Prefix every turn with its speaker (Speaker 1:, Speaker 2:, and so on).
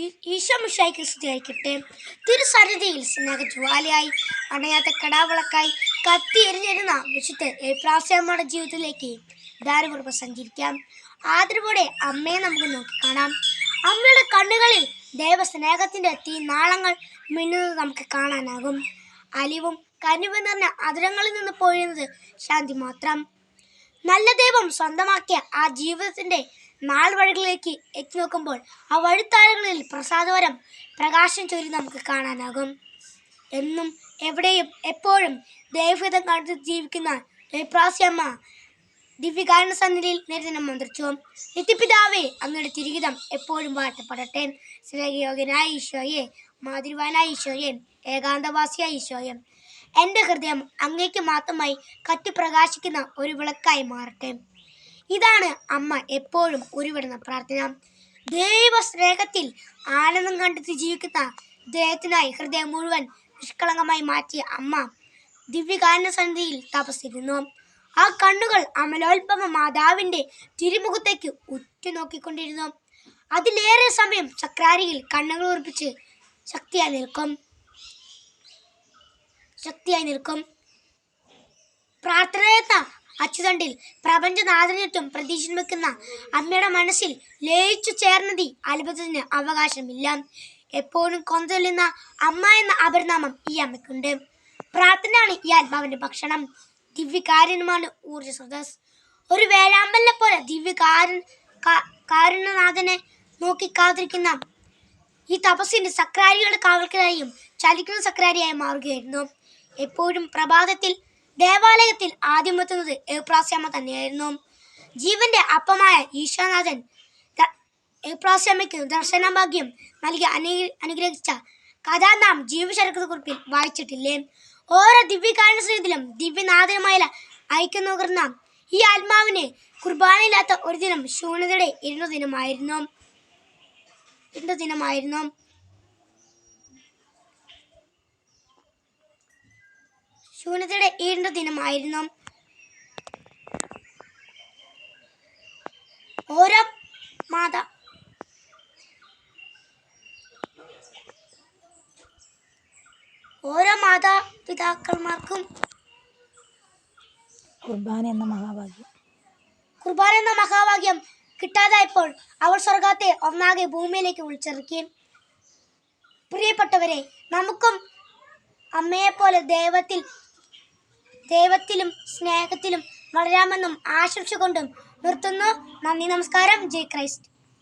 Speaker 1: ഈശോ മിശിഹായ്ക്ക് സ്തുതിയായിരിക്കട്ടെ. തിരുസന്നിധിയിൽ സ്നേഹജ്വാലയായി അണയാത്ത കടാവിളക്കായി കത്തി എരിഞ്ഞിരുന്ന വിശുദ്ധ എപ്രാസ്യമ്മയുടെ ജീവിതത്തിലേക്ക് ധാരപൂർവ്വം സഞ്ചരിക്കാം. ആദരവോടെ അമ്മയെ നമുക്ക് നോക്കിക്കാണാം. അമ്മയുടെ കണ്ണുകളിൽ ദൈവസ്നേഹത്തിന്റെ തീനാളങ്ങൾ മിന്നുന്നത് നമുക്ക് കാണാനാകും. അലിവും കനിവ് നിറഞ്ഞ അതിരങ്ങളിൽ നിന്ന് പൊഴിയുന്നത് ശാന്തി മാത്രം. നല്ല ദൈവം സ്വന്തമാക്കിയ ആ ജീവിതത്തിന്റെ നാൾ വഴികളിലേക്ക് എത്തി നോക്കുമ്പോൾ ആ വഴിത്താരകളിൽ പ്രസാദവരം പ്രകാശം ചൊല്ലി നമുക്ക് കാണാനാകും. എന്നും എവിടെയും എപ്പോഴും ദൈവഹിതം കണ്ടു ജീവിക്കുന്ന എപ്രാസ്യമ്മ ദിവ്യകാരുണ്യ സന്നിധിയിൽ നിരന്തരം മന്ത്രിച്ചു. നിത്യപിതാവേ, അങ്ങയുടെ തിരുഹിതം എപ്പോഴും വാഴ്ത്തപ്പെടട്ടെ. സ്നേഹയോഗ്യനായ ഈശോയെ, മാതൃവാനായ ഈശോയെ, ഏകാന്തവാസിയായ ഈശോയെ, എൻ്റെ ഹൃദയം അങ്ങേക്ക് മാത്രമായി കത്തിപ്രകാശിക്കുന്ന ഒരു വിളക്കായി മാറട്ടെ. ഇതാണ് അമ്മ എപ്പോഴും ഉരുവിടുന്ന പ്രാർത്ഥന. ദൈവ സ്നേഹത്തിൽ ആനന്ദം കണ്ടെത്തി ജീവിക്കുന്ന ദൈവത്തിനായി ഹൃദയം മുഴുവൻ നിഷ്കളങ്കമായി മാറ്റിയ അമ്മ ദിവ്യകാരുണ്യ സന്നിധിയിൽ തപസ്സിരുന്നു. ആ കണ്ണുകൾ അമലോത്ഭവ മാതാവിൻ്റെ തിരുമുഖത്തേക്ക് ഉറ്റുനോക്കിക്കൊണ്ടിരുന്നു. അതിലേറെ സമയം ചക്രാരിയിൽ കണ്ണുകൾ ഉറപ്പിച്ച് ശക്തിയായി നിൽക്കും. പ്രാർത്ഥനയെന്ന അച്ചുതണ്ടിൽ പ്രപഞ്ചനാഥനത്വം പ്രതീക്ഷ വെക്കുന്ന അമ്മയുടെ മനസ്സിൽ ലയിച്ചു ചേർന്നതി അത്ഭുതത്തിന് അവകാശമില്ല. എപ്പോഴും കൊന്തൊല്ലുന്ന അമ്മ എന്ന അപരനാമം ഈ അമ്മയ്ക്കുണ്ട്. പ്രാർത്ഥനയാണ് ഈ ആത്മാവിന്റെ ഭക്ഷണം. ദിവ്യകാരുണ്യമാണ് ഊർജ സ്രോതസ്. ഒരു വേഴാമ്പലിനെ പോലെ കാരുണ്യനാഥനെ നോക്കി കാത്തിരിക്കുന്ന ഈ തപസ്സിന്റെ സക്രാരികളുടെ കാവൽക്കാരായും ചലിക്കുന്ന സക്രാരിയായി മാറുകയായിരുന്നു. എപ്പോഴും പ്രഭാതത്തിൽ ദേവാലയത്തിൽ ആദ്യമെത്തുന്നത് എപ്രാസ്യമ്മ തന്നെയായിരുന്നു. ജീവന്റെ അപ്പമായ ഈശോനാഥൻ എപ്രാസ്യമ്മയ്ക്ക് ദർശനഭാഗ്യം നൽകി അനുഗ്രഹിച്ച കഥ നാം ജീവചരിത്രക്കുറിപ്പിൽ വായിച്ചിട്ടില്ലേ? ഓരോ ദിവ്യകാരുണ്യ സ്നേഹത്തിലും ദിവ്യനാഥനുമായ ഐക്യം നുകർന്ന ഈ ആത്മാവിന് കുർബാനയില്ലാത്ത ഒരു ദിനം ശൂന്യതയുടെ ഇരുണ്ട ദിനമായിരുന്നു. ഓരോ മാതാപിതാക്കന്മാർക്കും കുർബാന എന്ന മഹാഭാഗ്യം കിട്ടാതായപ്പോൾ അവർ സ്വർഗത്തെ ഒന്നാകെ ഭൂമിയിലേക്ക് വിളിച്ചിറക്കി. പ്രിയപ്പെട്ടവരെ, നമുക്കും അമ്മയെപ്പോലെ ദൈവത്തിലും സ്നേഹത്തിലും വളരാമെന്നും ആശംസിച്ചുകൊണ്ടും നിർത്തുന്നു. നന്ദി, നമസ്കാരം. ജയ് ക്രൈസ്റ്റ്.